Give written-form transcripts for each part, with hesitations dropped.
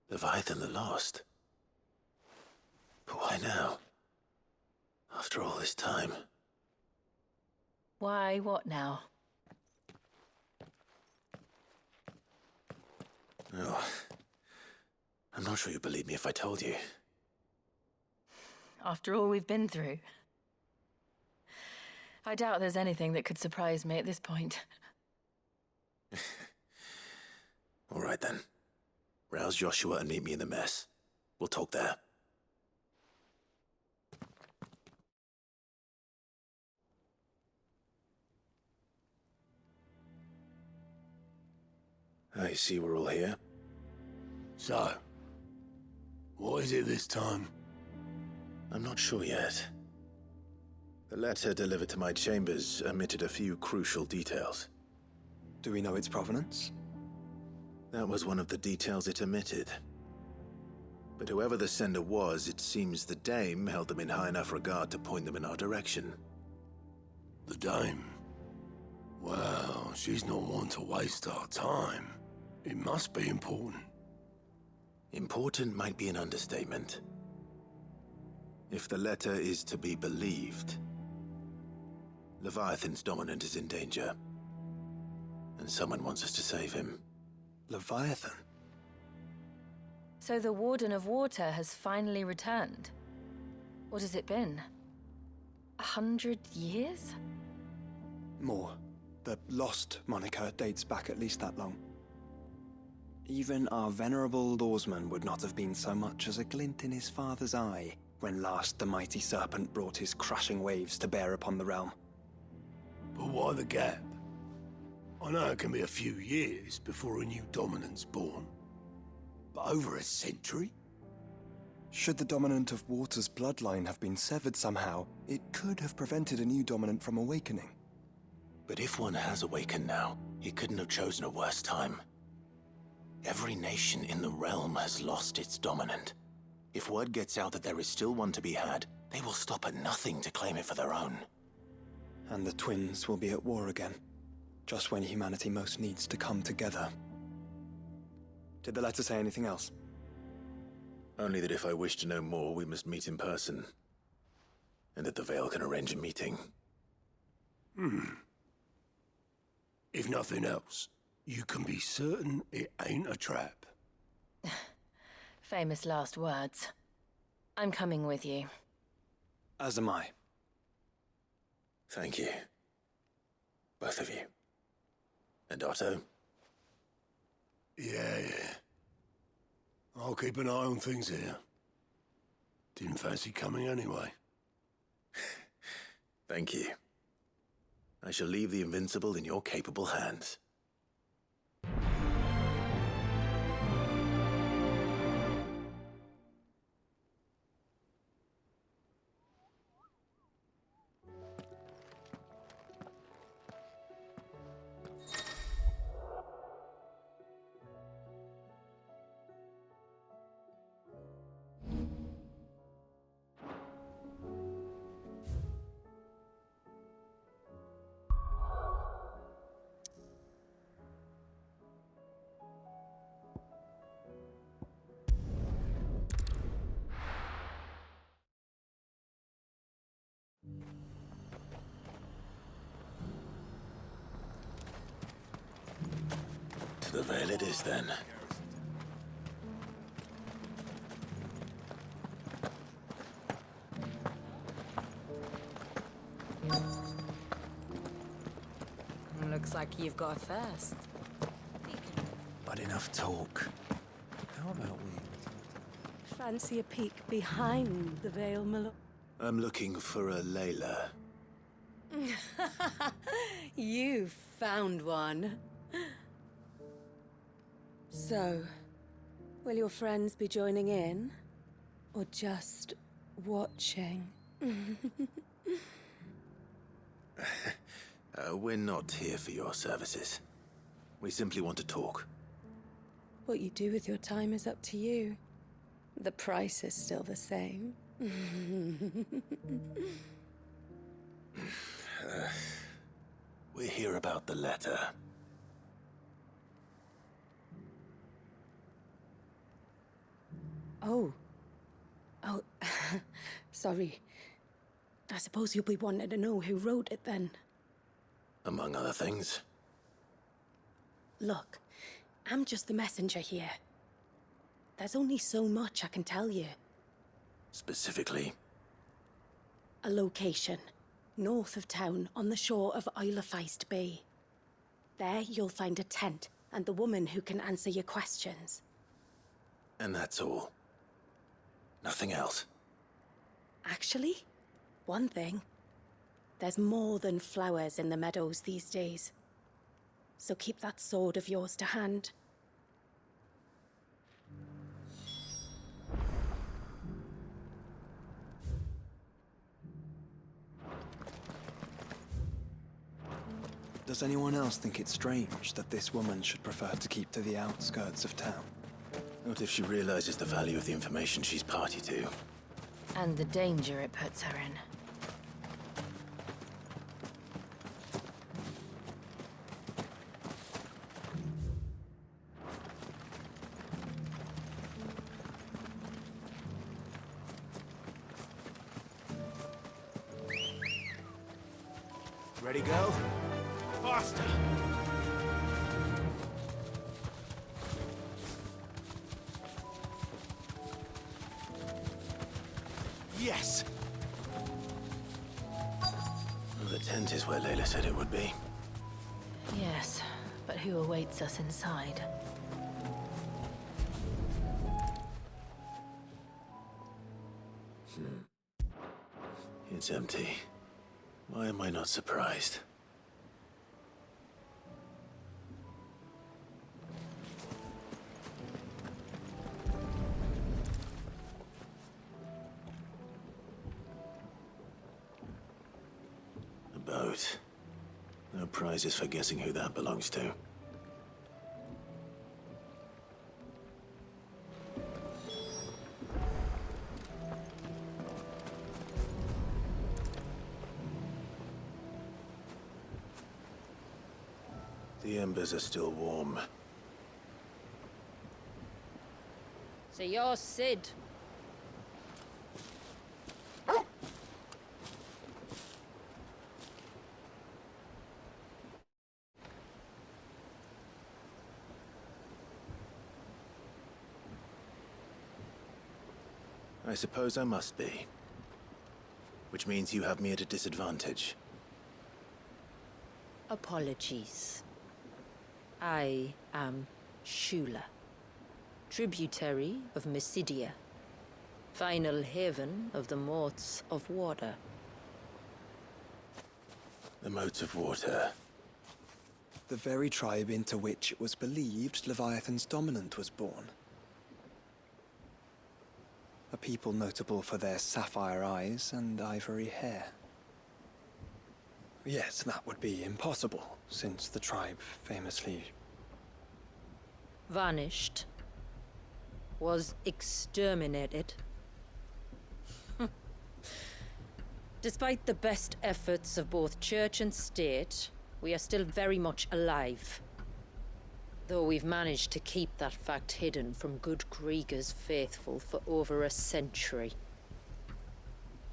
Leviathan the Lost. But why now? After all this time. Why, what now? Oh. I'm not sure you'd believe me if I told you. After all we've been through. I doubt there's anything that could surprise me at this point. All right then. Rouse Joshua and meet me in the mess. We'll talk there. I see we're all here. So, what is it this time? I'm not sure yet. The letter delivered to my chambers omitted a few crucial details. Do we know its provenance? That was one of the details it omitted. But whoever the sender was, it seems the Dame held them in high enough regard to point them in our direction. The Dame? Well, she's not one to waste our time. It must be important. Important might be an understatement. If the letter is to be believed, Leviathan's dominant is in danger. And someone wants us to save him. Leviathan? So the Warden of Water has finally returned. What has it been? 100 years? More. The Lost moniker dates back at least that long. Even our venerable lawsman would not have been so much as a glint in his father's eye when last the mighty serpent brought his crashing waves to bear upon the realm. But why the gap? I know it can be a few years before a new dominant's born. But over a century? Should the dominant of Water's bloodline have been severed somehow, it could have prevented a new dominant from awakening. But if one has awakened now, he couldn't have chosen a worse time. Every nation in the realm has lost its dominant. If word gets out that there is still one to be had, they will stop at nothing to claim it for their own. And the twins will be at war again, just when humanity most needs to come together. Did the letter say anything else? Only that if I wish to know more, we must meet in person. And that the Veil can arrange a meeting. If nothing else, you can be certain it ain't a trap. Famous last words. I'm coming with you. As am I. Thank you. Both of you. And Otto? Yeah. I'll keep an eye on things here. Didn't fancy coming anyway. Thank you. I shall leave the Invincible in your capable hands. To the Veil it is, then. Looks like you've got a thirst. But enough talk. How about we... Fancy a peek behind the veil, my lord? I'm looking for a Layla. You found one. So, will your friends be joining in? Or just watching? We're not here for your services. We simply want to talk. What you do with your time is up to you. The price is still the same. We're here about the letter. Oh. Oh, sorry. I suppose you'll be wanting to know who wrote it then. Among other things. Look, I'm just the messenger here. There's only so much I can tell you. Specifically? A location, north of town, on the shore of Isle of Feist Bay. There you'll find a tent, and the woman who can answer your questions. And that's all? Nothing else? Actually, one thing. There's more than flowers in the meadows these days. So keep that sword of yours to hand. Does anyone else think it's strange that this woman should prefer to keep to the outskirts of town? Not if she realizes the value of the information she's party to. And the danger it puts her in. Ready, go? Faster! Yes! Well, the tent is where Layla said it would be. Yes, but who awaits us inside? It's empty. Why am I not surprised? A boat. No prizes for guessing who that belongs to. The embers are still warm. So you're Sid. I suppose I must be. Which means you have me at a disadvantage. Apologies. I am Shula, tributary of Mysidia, final haven of the Moats of Water. The Moats of Water. The very tribe into which it was believed Leviathan's dominant was born. A people notable for their sapphire eyes and ivory hair. Yet that would be impossible, since the tribe famously... Vanished. Was exterminated. Despite the best efforts of both church and state, we are still very much alive. Though we've managed to keep that fact hidden from good Krieger's faithful for over a century.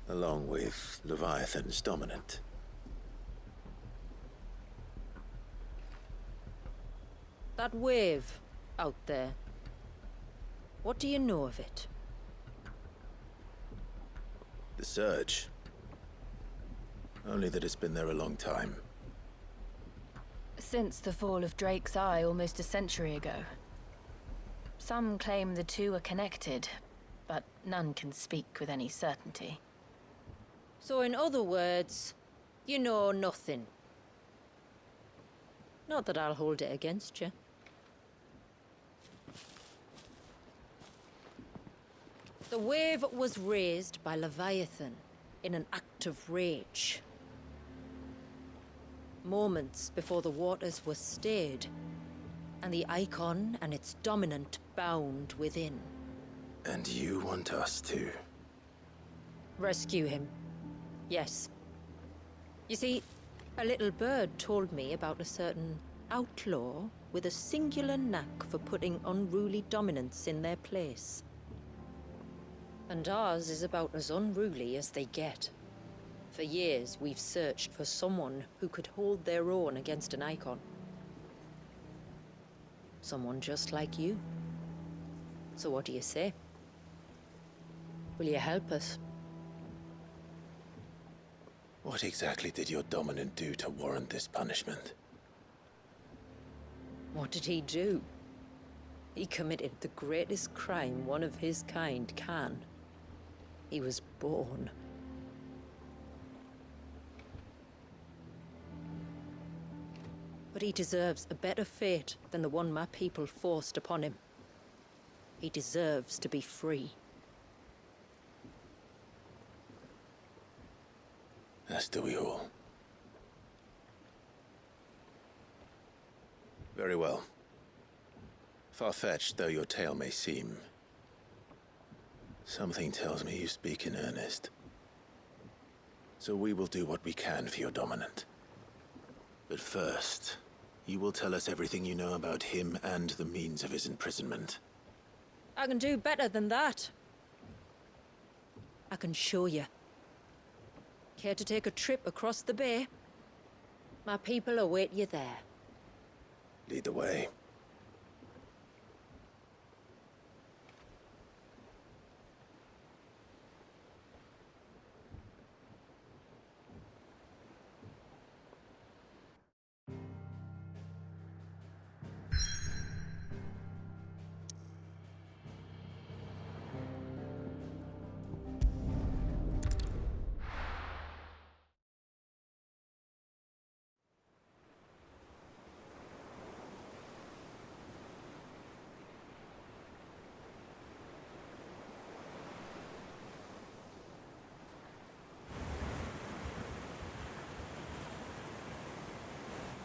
Along with Leviathan's dominant. That wave out there. What do you know of it? The Surge. Only that it's been there a long time. Since the fall of Drake's Eye almost a century ago. Some claim the two are connected, but none can speak with any certainty. So in other words, you know nothing. Not that I'll hold it against you. The wave was raised by Leviathan in an act of rage. Moments before the waters were stayed, and the icon and its dominant bound within. And you want us to? Rescue him. Yes. You see, a little bird told me about a certain outlaw with a singular knack for putting unruly dominants in their place. And ours is about as unruly as they get. For years, we've searched for someone who could hold their own against an icon. Someone just like you. So what do you say? Will you help us? What exactly did your dominant do to warrant this punishment? What did he do? He committed the greatest crime one of his kind can. He was born. But he deserves a better fate than the one my people forced upon him. He deserves to be free. As do we all. Very well. Far-fetched though your tale may seem, something tells me you speak in earnest. So we will do what we can for your dominant. But first, you will tell us everything you know about him and the means of his imprisonment. I can do better than that. I can show you. Care to take a trip across the bay? My people await you there. Lead the way.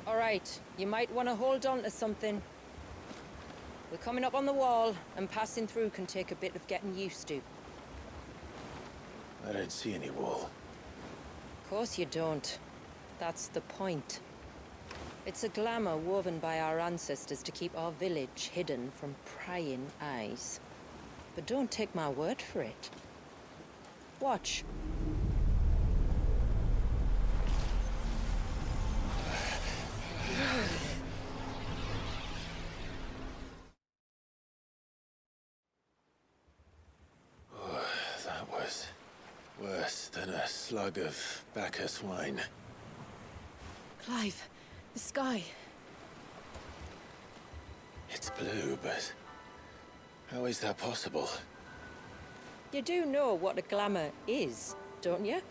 All right, you might want to hold on to something. We're coming up on the wall, and passing through can take a bit of getting used to. I don't see any wall. Of course you don't. That's the point. It's a glamour woven by our ancestors to keep our village hidden from prying eyes. But don't take my word for it. Watch. That was worse than a slug of Bacchus wine. Clive, the sky. It's blue, but how is that possible? You do know what a glamour is, don't you?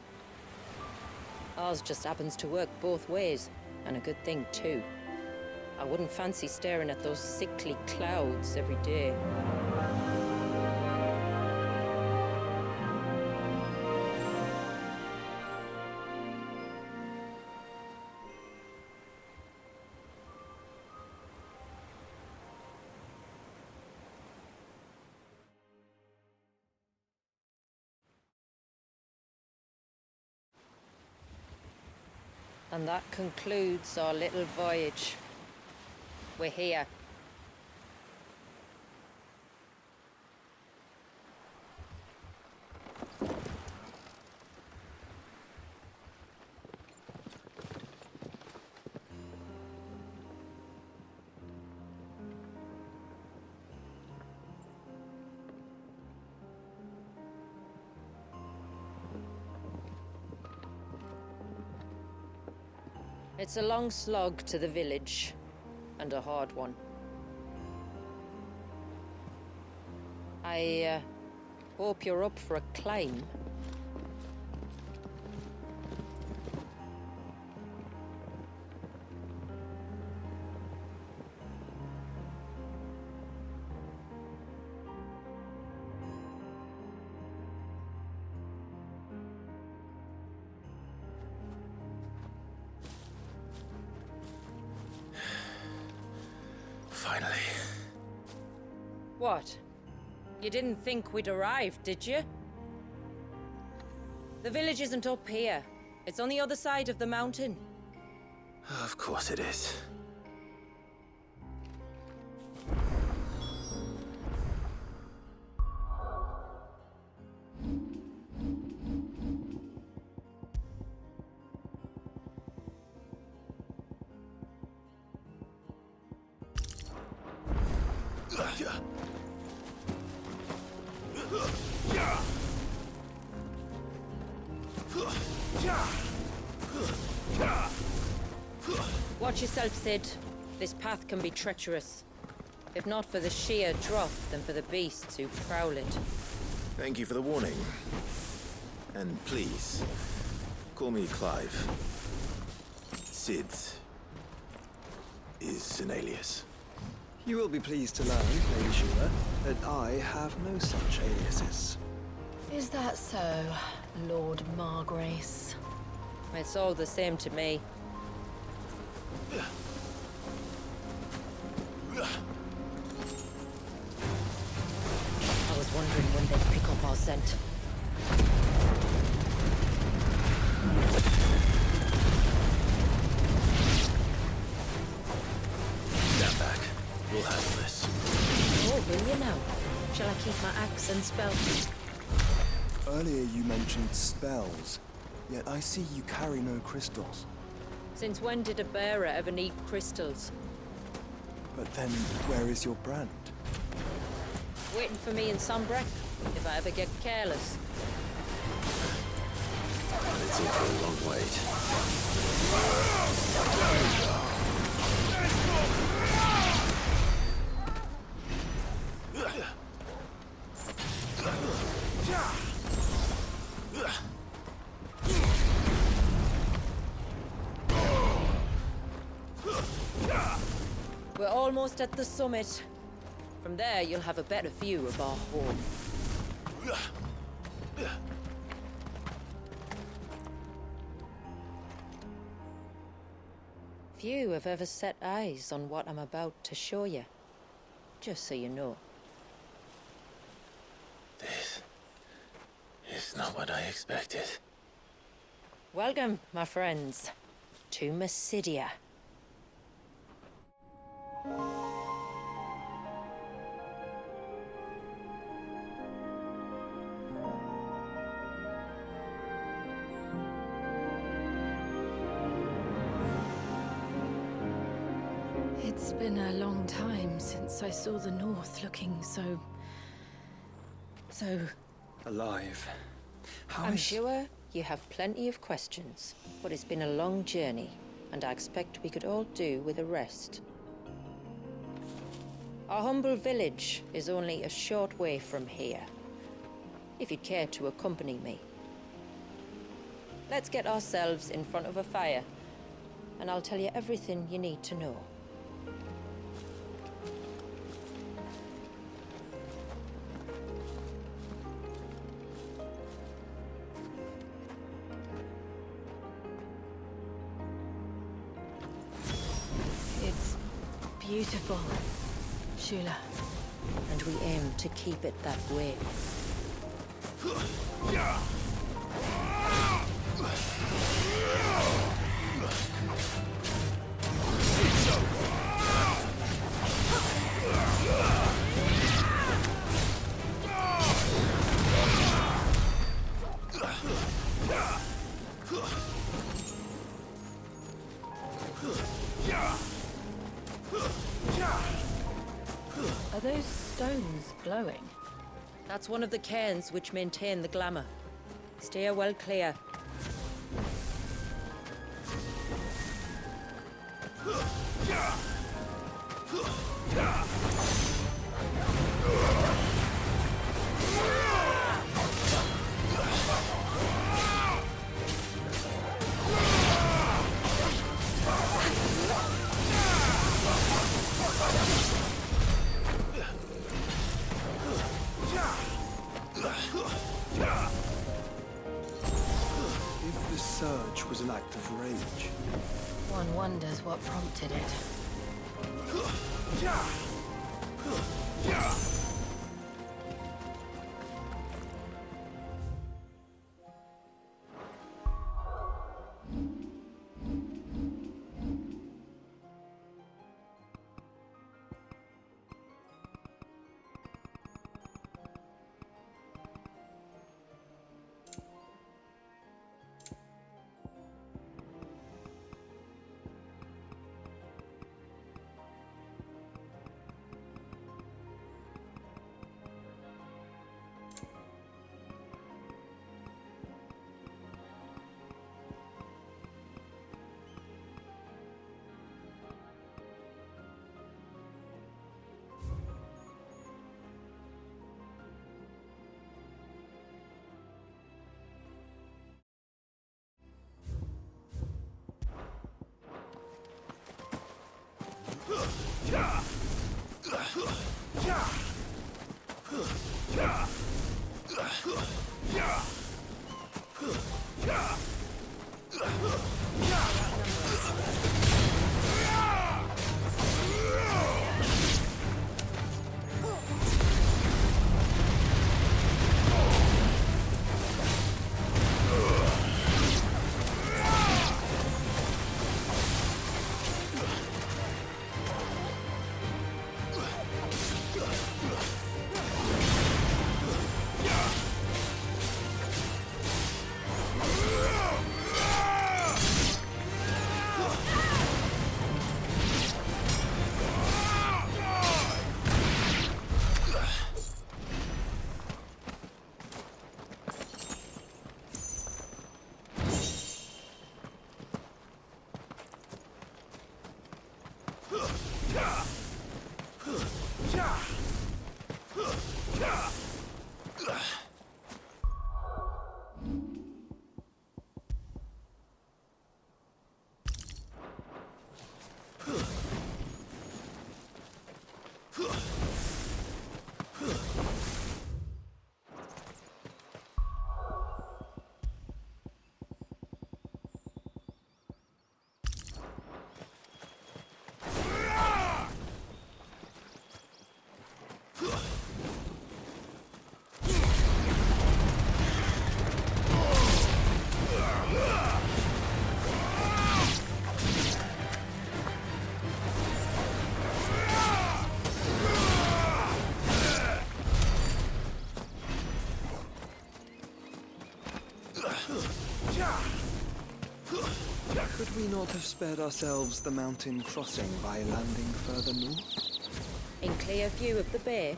Ours just happens to work both ways, and a good thing too. I wouldn't fancy staring at those sickly clouds every day. And that concludes our little voyage. We're here. It's a long slog to the village, and a hard one. I hope you're up for a climb. Finally. What? You didn't think we'd arrived, did you? The village isn't up here. It's on the other side of the mountain. Of course it is. Watch yourself, Sid. This path can be treacherous. If not for the sheer drop, then for the beasts who prowl it. Thank you for the warning. And please, call me Clive. Sid is an alias. You will be pleased to learn, Lady Sheila, that I have no such aliases. Is that so, Lord Margrace? It's all the same to me. I was wondering when they'd pick up our scent. Stand back. We'll handle this. Oh, will you now? Shall I keep my axe and spells? Earlier you mentioned spells, yet I see you carry no crystals. Since when did a bearer ever need crystals? But then, where is your brand? Waiting for me in Sombre, if I ever get careless. It's in for a long wait. We're almost at the summit. From there, you'll have a better view of our home. Few have ever set eyes on what I'm about to show you. Just so you know. This is not what I expected. Welcome, my friends, to Mysidia. It's been a long time since I saw the North looking so... Alive. I'm sure you have plenty of questions, but it's been a long journey, and I expect we could all do with a rest. Our humble village is only a short way from here, if you'd care to accompany me. Let's get ourselves in front of a fire, and I'll tell you everything you need to know. It's beautiful, Shula. And we aim to keep it that way. Are those stones glowing? That's one of the cairns which maintain the glamour. Steer well clear. If the surge was an act of rage, One wonders what prompted it. Could we not have spared ourselves the mountain crossing by landing further north? In clear view of the bay?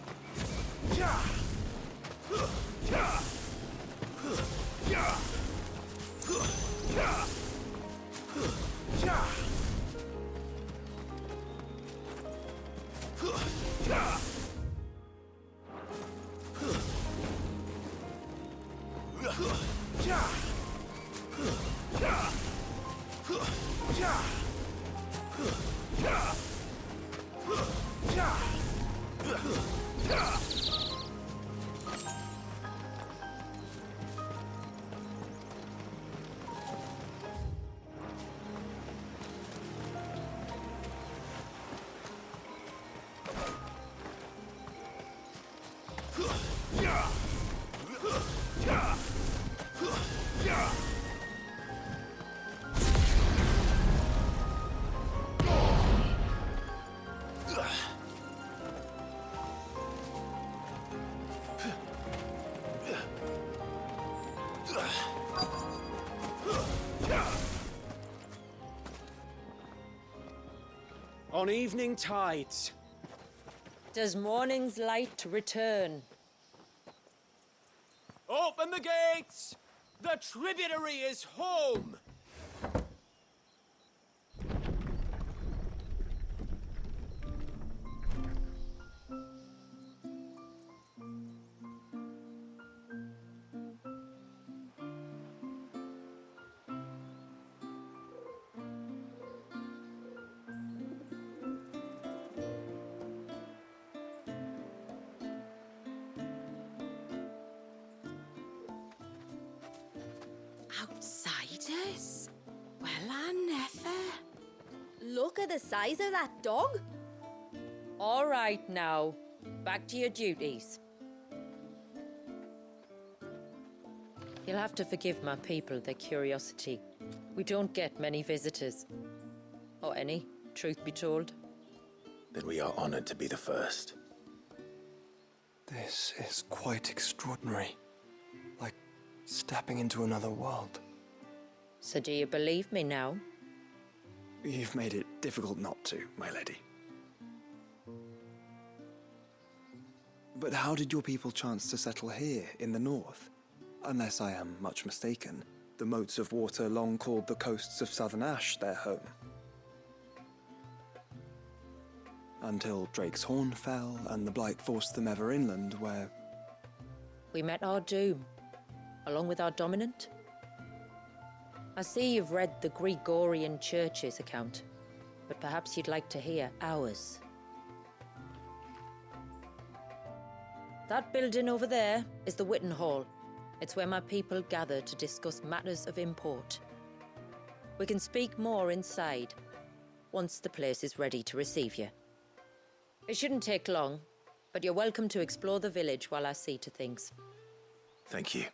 On evening tides. Does morning's light return? Open the gates! The tributary is home! Outsiders? Well, I never. Look at the size of that dog. All right now, back to your duties. You'll have to forgive my people their curiosity. We don't get many visitors. Or any, truth be told. Then we are honored to be the first. This is quite extraordinary. Like stepping into another world. So do you believe me now? You've made it difficult not to, my lady. But how did your people chance to settle here in the north? Unless I am much mistaken, the moats of water long called the coasts of southern Ash their home. Until Drake's Horn fell and the Blight forced them ever inland, where... We met our doom, along with our dominant. I see you've read the Gregorian Church's account, but perhaps you'd like to hear ours. That building over there is the Witten Hall. It's where my people gather to discuss matters of import. We can speak more inside, once the place is ready to receive you. It shouldn't take long, but you're welcome to explore the village while I see to things. Thank you.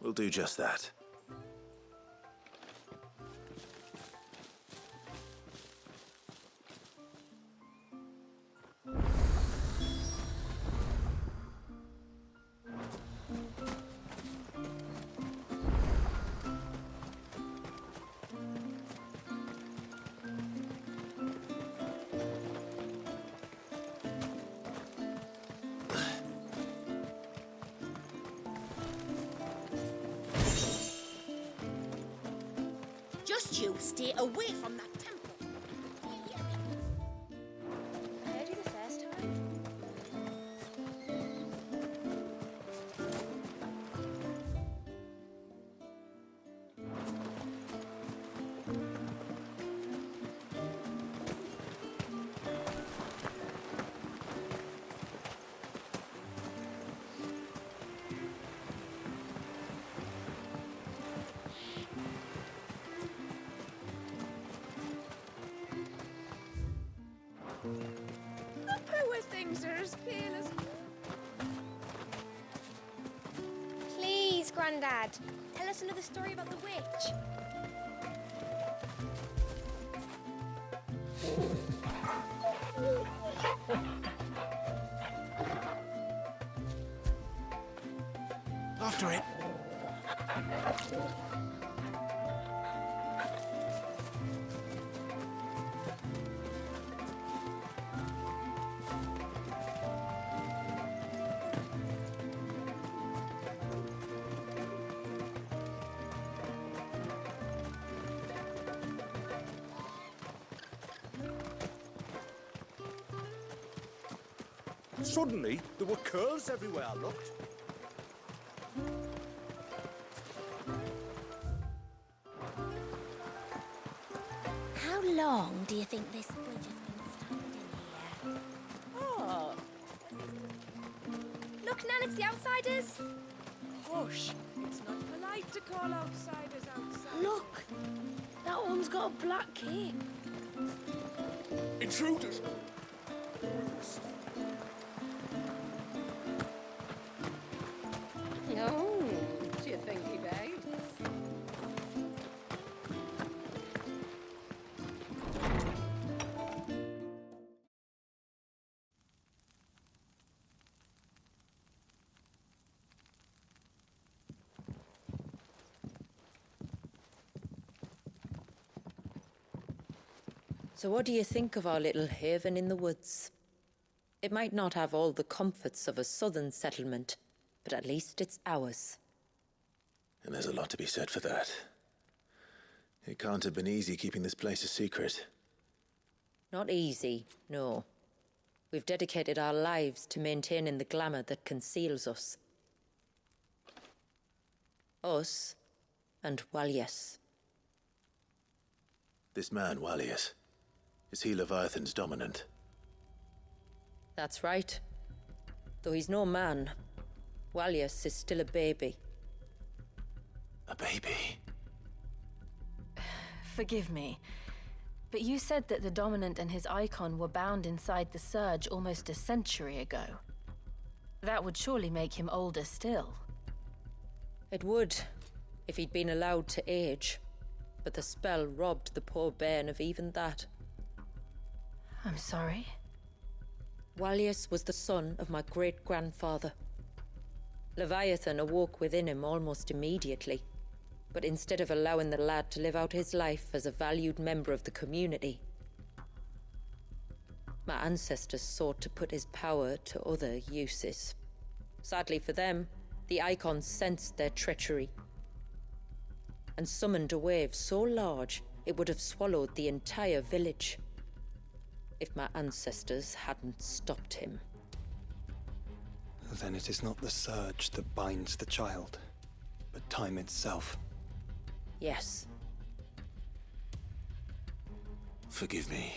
We'll do just that. Just you stay away from that temple. Do you hear me? I heard you the first time. The poor things are as pale as... Please, Grandad, tell us another story about the witch. After it. Suddenly, there were curls everywhere I looked. How long do you think this bridge has been standing here? Oh, Look, Nan, it's the outsiders. hush. It's not polite to call outsiders outside. Look! That one's got a black cape. Intruders! Oh, do you think he bites? So what do you think of our little haven in the woods? It might not have all the comforts of a southern settlement, but at least it's ours. And there's a lot to be said for that. It can't have been easy keeping this place a secret. Not easy, no. We've dedicated our lives to maintaining the glamour that conceals us. Us and Walyas. This man, Walyas, is he Leviathan's dominant? That's right. Though he's no man, Walyas is still a baby. A baby? Forgive me, but you said that the Dominant and his icon were bound inside the Surge almost a century ago. That would surely make him older still. It would, if he'd been allowed to age. But the spell robbed the poor bairn of even that. I'm sorry. Walyas was the son of my great-grandfather. Leviathan awoke within him almost immediately. But instead of allowing the lad to live out his life as a valued member of the community, my ancestors sought to put his power to other uses. Sadly for them, the icons sensed their treachery and summoned a wave so large it would have swallowed the entire village if my ancestors hadn't stopped him. Then it is not the surge that binds the child, but time itself. Yes. Forgive me.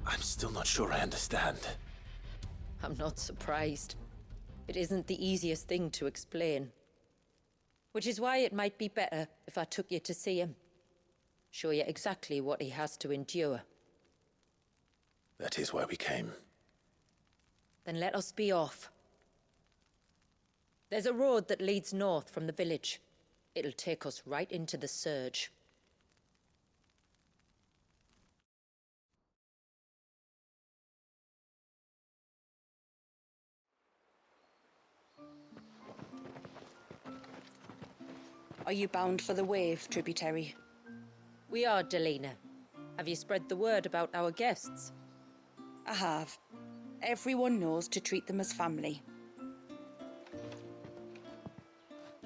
I'm still not sure I understand. I'm not surprised. It isn't the easiest thing to explain. Which is why it might be better if I took you to see him. Show you exactly what he has to endure. That is why we came. Then let us be off. There's a road that leads north from the village. It'll take us right into the surge. Are you bound for the wave, tributary? We are, Delina. Have you spread the word about our guests? I have. Everyone knows to treat them as family.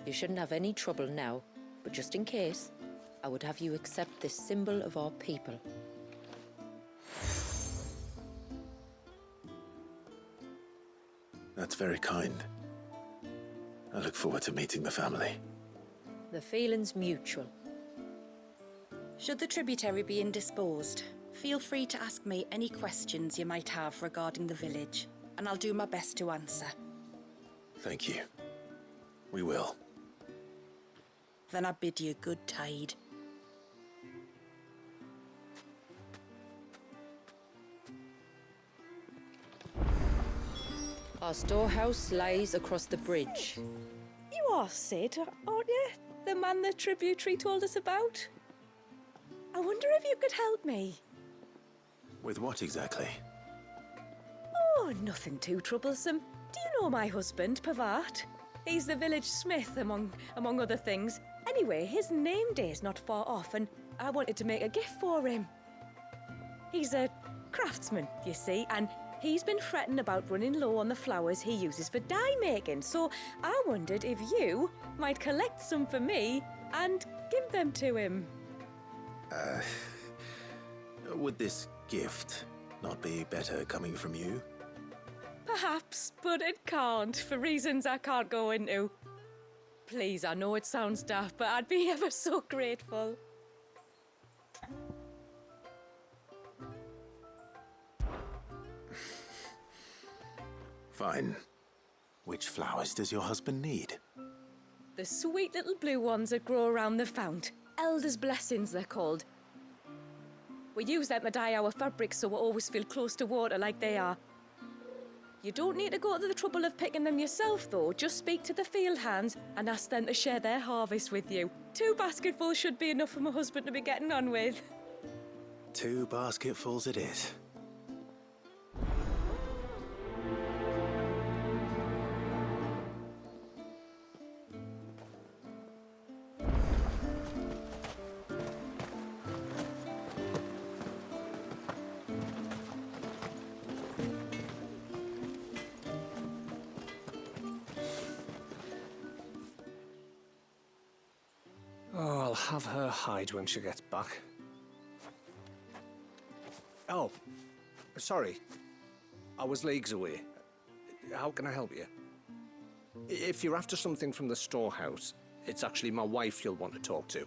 You shouldn't have any trouble now, but just in case, I would have you accept this symbol of our people. That's very kind. I look forward to meeting the family. The feeling's mutual. Should the tributary be indisposed, feel free to ask me any questions you might have regarding the village, and I'll do my best to answer. Thank you. We will. Then I bid you good tide. Our storehouse lies across the bridge. You are Sid, aren't you? The man the tributary told us about? I wonder if you could help me. With what exactly? Oh, nothing too troublesome. Do you know my husband, Pavat? He's the village smith, among other things. Anyway, his name day's not far off, and I wanted to make a gift for him. He's a craftsman, you see, and he's been fretting about running low on the flowers he uses for dye making, so I wondered if you might collect some for me and give them to him. Would this gift not be better coming from you? Perhaps, but it can't, for reasons I can't go into. Please, I know it sounds daft, but I'd be ever so grateful. Fine. Which flowers does your husband need? The sweet little blue ones that grow around the fount. Elder's blessings, they're called. We use them to dye our fabrics so we always feel close to water like they are. You don't need to go to the trouble of picking them yourself, though. Just speak to the field hands and ask them to share their harvest with you. 2 basketfuls should be enough for my husband to be getting on with. 2 basketfuls it is. Oh, I'll have her hide when she gets back. Oh, sorry. I was leagues away. How can I help you? If you're after something from the storehouse, it's actually my wife you'll want to talk to.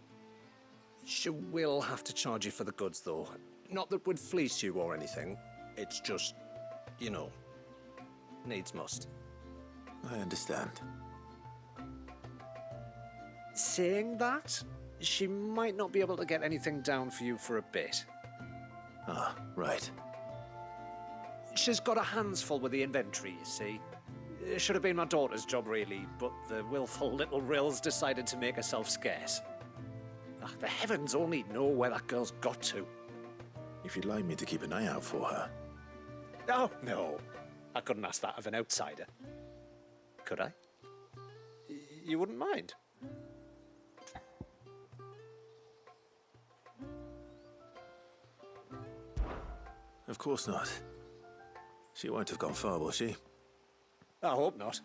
She will have to charge you for the goods, though. Not that we'd fleece you or anything. It's just, you know, needs must. I understand. Saying that, she might not be able to get anything down for you for a bit. Ah, right. She's got her hands full with the inventory, you see. It should have been my daughter's job, really, but the willful little Rills decided to make herself scarce. Ah, the heavens only know where that girl's got to. If you'd like me to keep an eye out for her. Oh, no. I couldn't ask that of an outsider. Could I? You wouldn't mind? Of course not. She won't have gone far, will she? I hope not.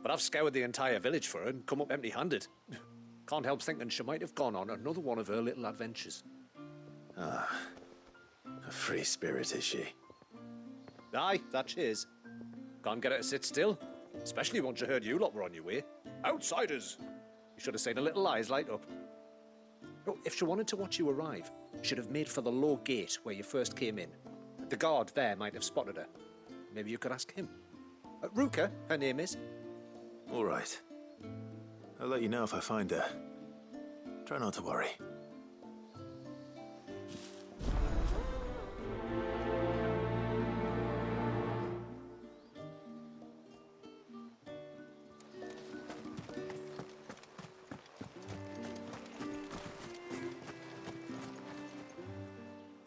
But I've scoured the entire village for her and come up empty-handed. Can't help thinking she might have gone on another one of her little adventures. Ah. A free spirit, is she? Aye, that she is. Can't get her to sit still. Especially once you heard you lot were on your way. Outsiders! You should have seen her little eyes light up. Oh, if she wanted to watch you arrive, she'd have made for the low gate where you first came in. The guard there might have spotted her. Maybe you could ask him. Ruka, her name is. All right. I'll let you know if I find her. Try not to worry.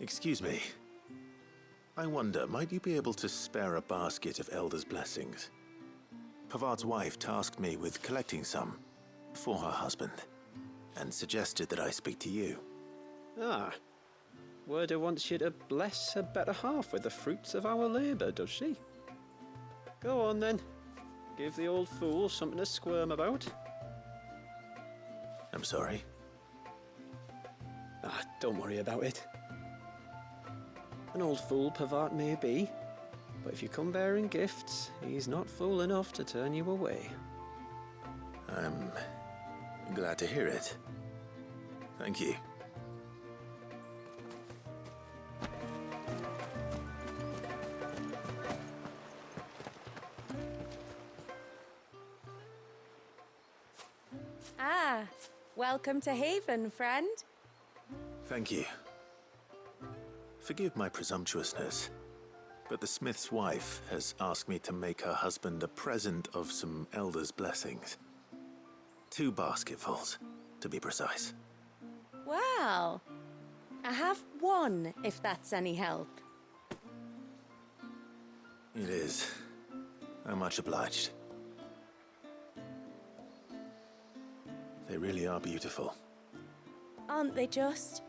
Excuse me. I wonder, might you be able to spare a basket of Elder's blessings? Pavart's wife tasked me with collecting some for her husband, and suggested that I speak to you. Ah. Werda wants you to bless her better half with the fruits of our labour, does she? Go on then. Give the old fool something to squirm about. I'm sorry. Ah, don't worry about it. An old fool Pavart may be, but if you come bearing gifts, he's not fool enough to turn you away. I'm glad to hear it. Thank you. Ah, welcome to Haven, friend. Thank you. Forgive my presumptuousness, but the smith's wife has asked me to make her husband a present of some Elder's blessings. 2 basketfuls, to be precise. Well, I have one, if that's any help. It is. I'm much obliged. They really are beautiful. Aren't they just?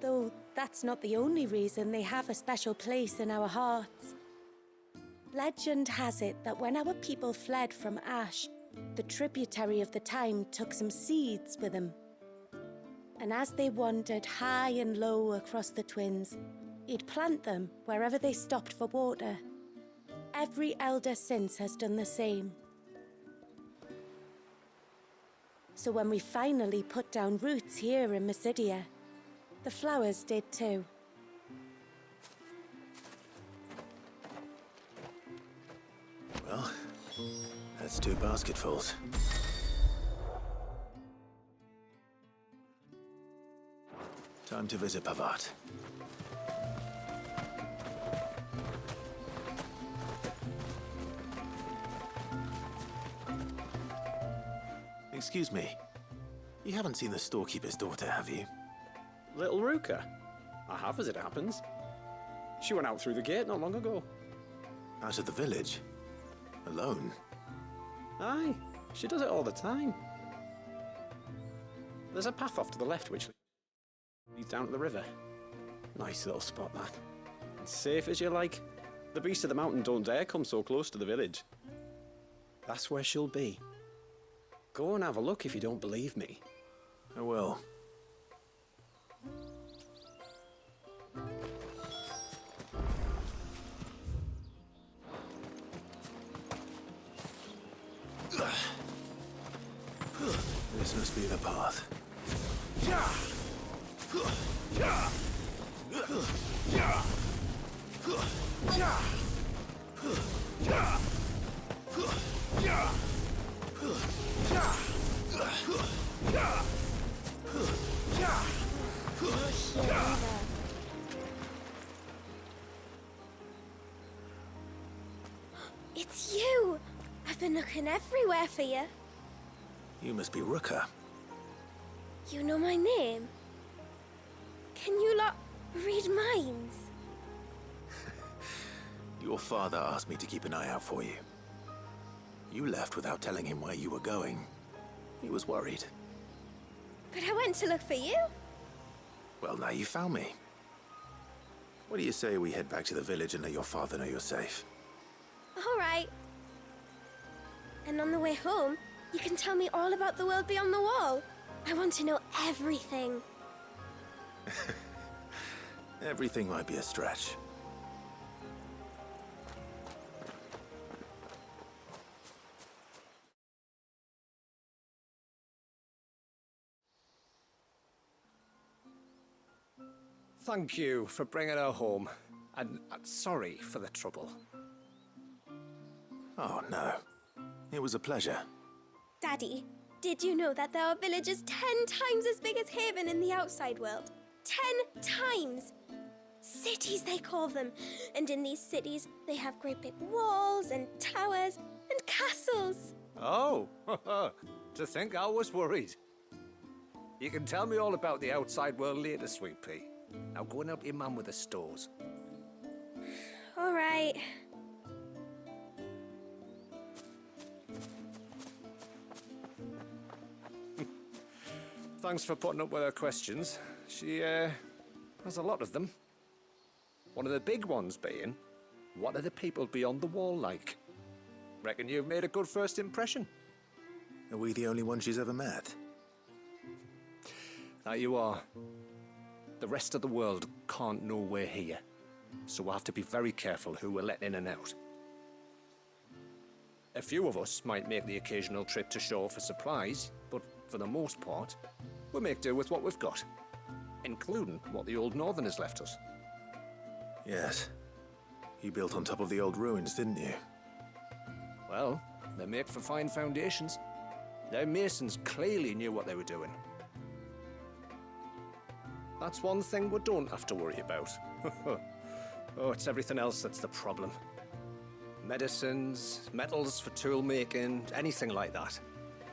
Though that's not the only reason they have a special place in our hearts. Legend has it that when our people fled from Ash, the tributary of the Tyne took some seeds with them. And as they wandered high and low across the Twins, he'd plant them wherever they stopped for water. Every elder since has done the same. So when we finally put down roots here in Mysidia, the flowers did too. Well, that's 2 basketfuls. Time to visit Pavart. Excuse me. You haven't seen the storekeeper's daughter, have you? Little Ruka? I have, as it happens. She went out through the gate not long ago. Out of the village? Alone? Aye, she does it all the time. There's a path off to the left which leads down to the river. Nice little spot, that. And safe as you like. The beasts of the mountain don't dare come so close to the village. That's where she'll be. Go and have a look if you don't believe me. I will. This must be the path. It's you! I've been looking everywhere for you. You must be Ruka. You know my name? Can you lot read minds? Your father asked me to keep an eye out for you. You left without telling him where you were going. He was worried. But I went to look for you. Well, now you found me. What do you say we head back to the village and let your father know you're safe? All right. And on the way home, you can tell me all about the world beyond the wall. I want to know everything. Everything might be a stretch. Thank you for bringing her home. And sorry for the trouble. Oh, no. It was a pleasure. Daddy, did you know that there are villages 10 times as big as Haven in the outside world? 10 times! Cities, they call them. And in these cities, they have great big walls and towers and castles. Oh, to think I was worried. You can tell me all about the outside world later, Sweet Pea. Now go and help your mum with the stores. All right. Thanks for putting up with her questions. She, has a lot of them. One of the big ones being, what are the people beyond the wall like? Reckon you've made a good first impression. Are we the only ones she's ever met? That you are. The rest of the world can't know we're here, so we'll have to be very careful who we're letting in and out. A few of us might make the occasional trip to shore for supplies, but for the most part, we'll make do with what we've got, including what the old Northerners left us. Yes. You built on top of the old ruins, didn't you? Well, they make for fine foundations. Their masons clearly knew what they were doing. That's one thing we don't have to worry about. Oh, it's everything else that's the problem. Medicines, metals for tool making, anything like that.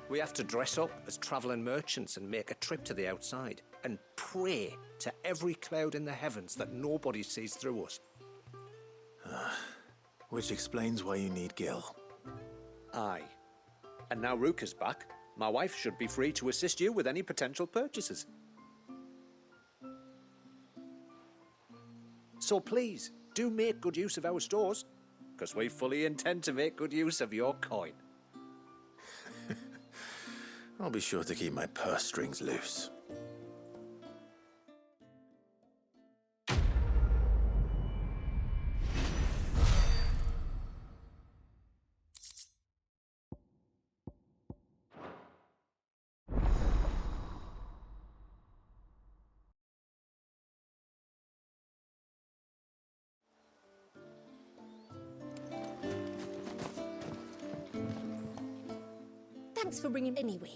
We have to dress up as travelling merchants and make a trip to the outside and pray to every cloud in the heavens that nobody sees through us. Which explains why you need Gil. Aye. And now Ruka's back, my wife should be free to assist you with any potential purchases. So please, do make good use of our stores, because we fully intend to make good use of your coin. I'll be sure to keep my purse strings loose. Thanks for bringing anyway.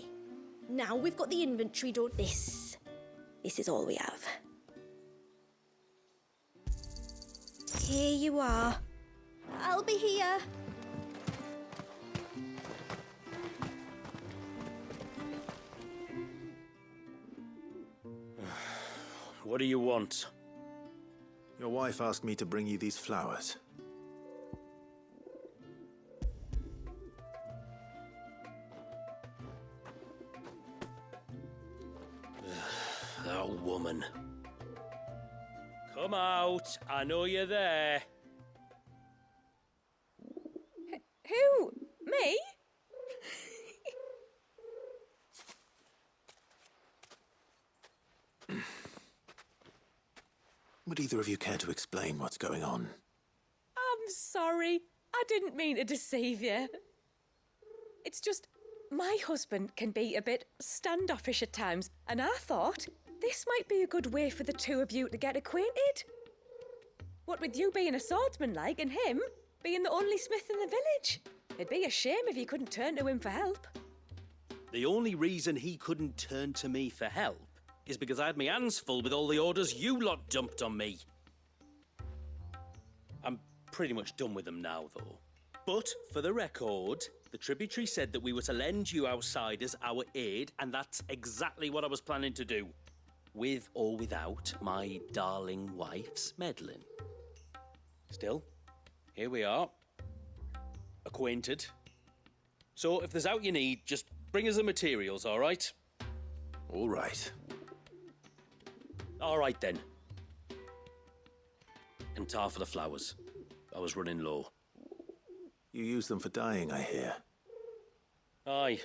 Now we've got the inventory done. This is all we have. Here you are. I'll be here. What do you want? Your wife asked me to bring you these flowers. That woman. Come out. I know you're there. Who? Me? Would either of you care to explain what's going on? I'm sorry. I didn't mean to deceive you. It's just, my husband can be a bit standoffish at times, and I thought this might be a good way for the two of you to get acquainted. What with you being a swordsman like, and him being the only smith in the village. It'd be a shame if you couldn't turn to him for help. The only reason he couldn't turn to me for help is because I had my hands full with all the orders you lot dumped on me. I'm pretty much done with them now, though. But, for the record, the tributary said that we were to lend you outsiders our aid, and that's exactly what I was planning to do. With or without my darling wife's meddling. Still, here we are. Acquainted. So, if there's out you need, just bring us the materials, all right? All right. All right, then. And tar for the flowers. I was running low. You use them for dyeing, I hear. Aye.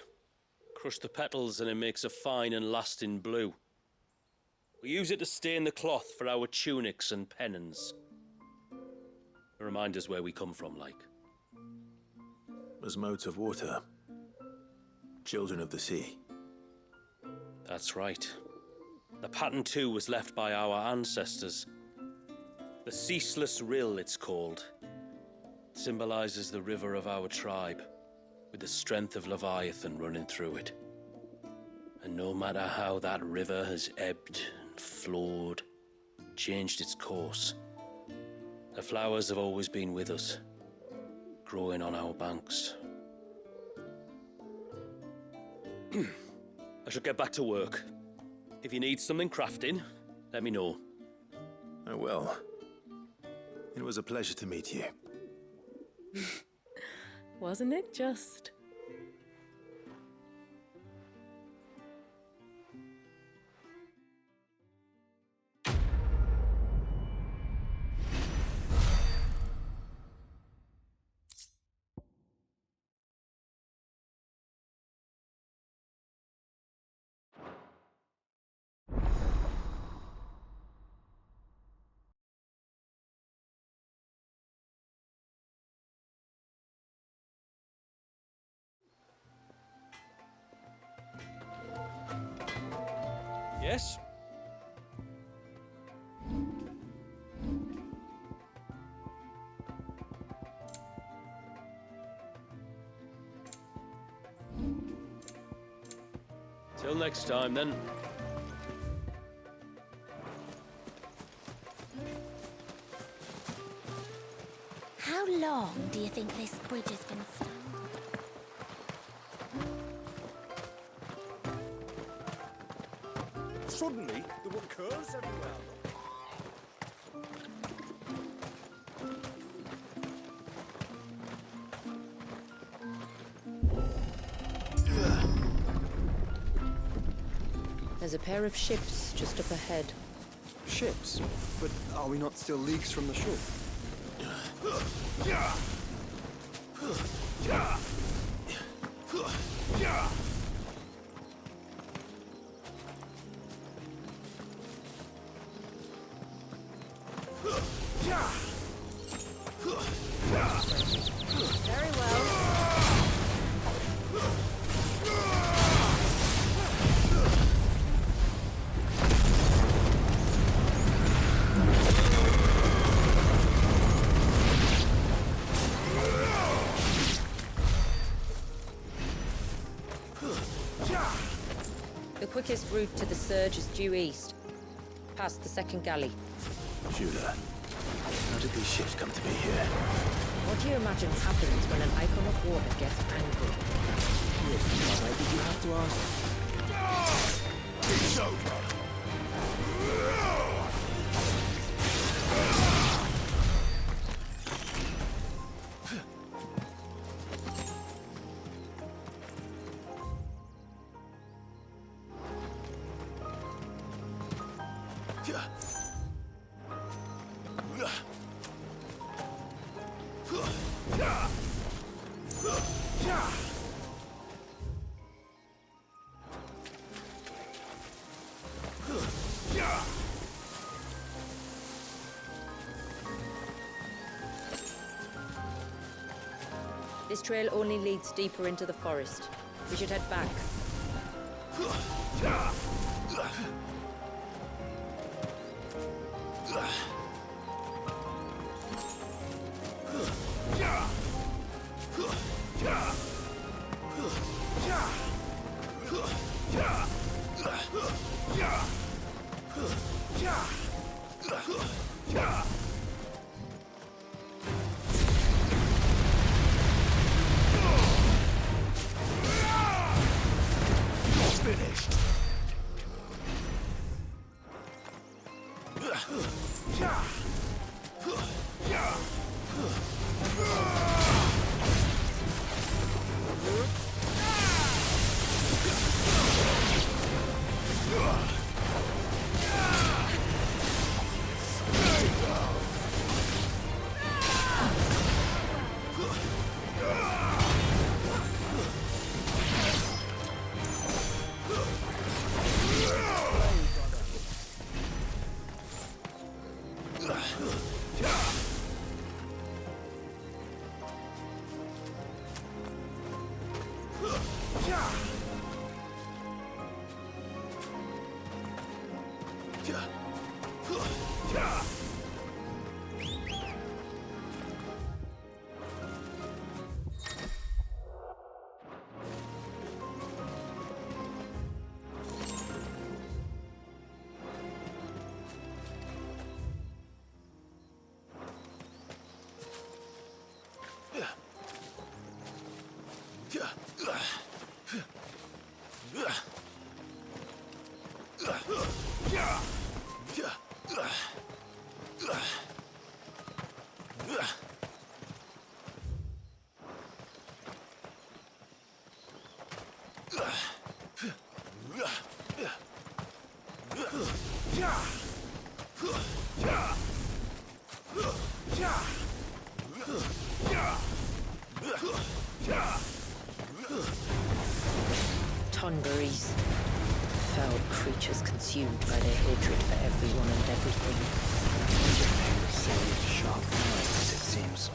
Crush the petals and it makes a fine and lasting blue. We use it to stain the cloth for our tunics and pennons. Remind us where we come from, like. As modes of water. Children of the sea. That's right. The pattern too was left by our ancestors. The Ceaseless Rill, it's called. symbolizes the river of our tribe, with the strength of Leviathan running through it. And no matter how that river has ebbed and flowed, changed its course, the flowers have always been with us, growing on our banks. I should get back to work. If you need something crafting, let me know. I will. It was a pleasure to meet you. Wasn't it just? Yes? Till next time, then. How long do you think this bridge has been standing? Suddenly, there were curves everywhere. There's a pair of ships just up ahead. Ships? But are we not still leagues from the shore? Very well. The quickest route to the surge is due east, past the second galley. Judah, how did these ships come to be here? What do you imagine happens when an icon of water gets angry? Why did you have to ask? It's over. This trail only leads deeper into the forest. We should head back. creatures consumed by their hatred for everyone and everything. Save sharp knives, it seems.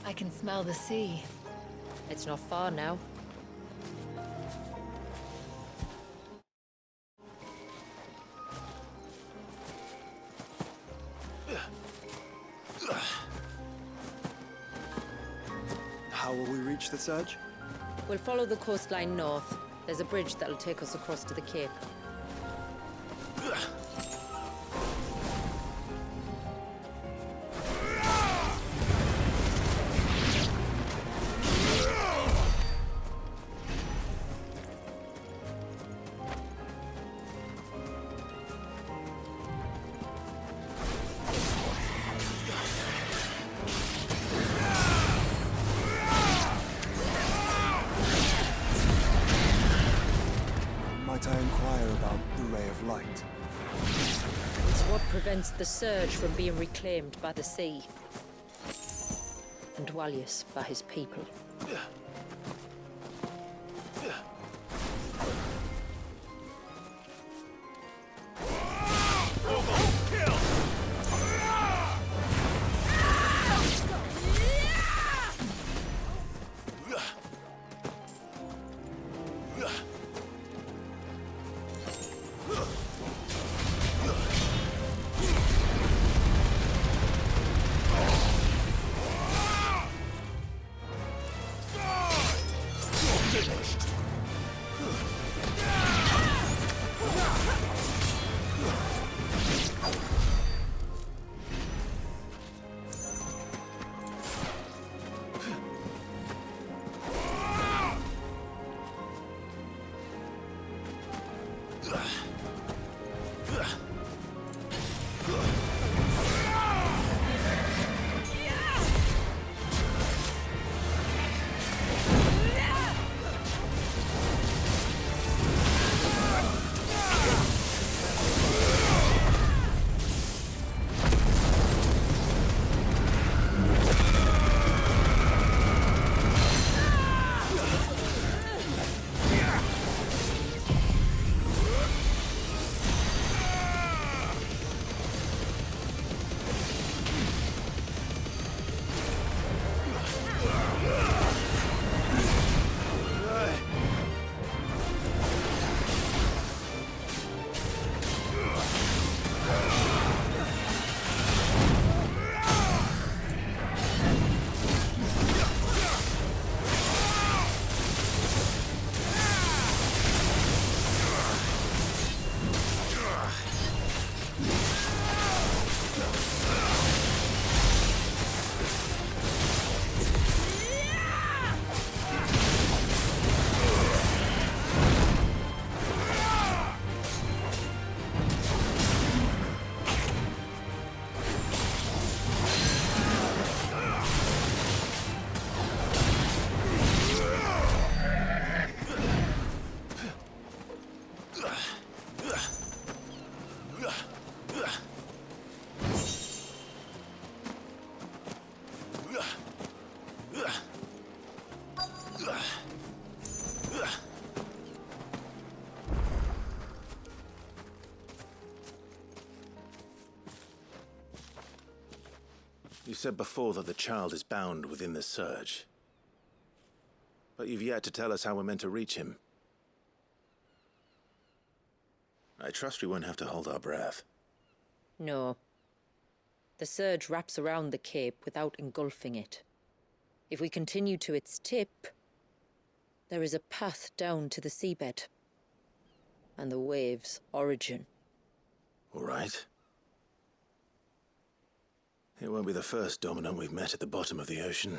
I can smell the sea. It's not far now. How will we reach the surge? We'll follow the coastline north. There's a bridge that'll take us across to the cape. Might I inquire about the ray of light? It's what prevents the surge from being reclaimed by the sea. And Walius by his people. You said before that the child is bound within the surge. But you've yet to tell us how we're meant to reach him. I trust we won't have to hold our breath. No. The surge wraps around the cape without engulfing it. If we continue to its tip, there is a path down to the seabed. And the wave's origin. All right. It won't be the first dominant we've met at the bottom of the ocean.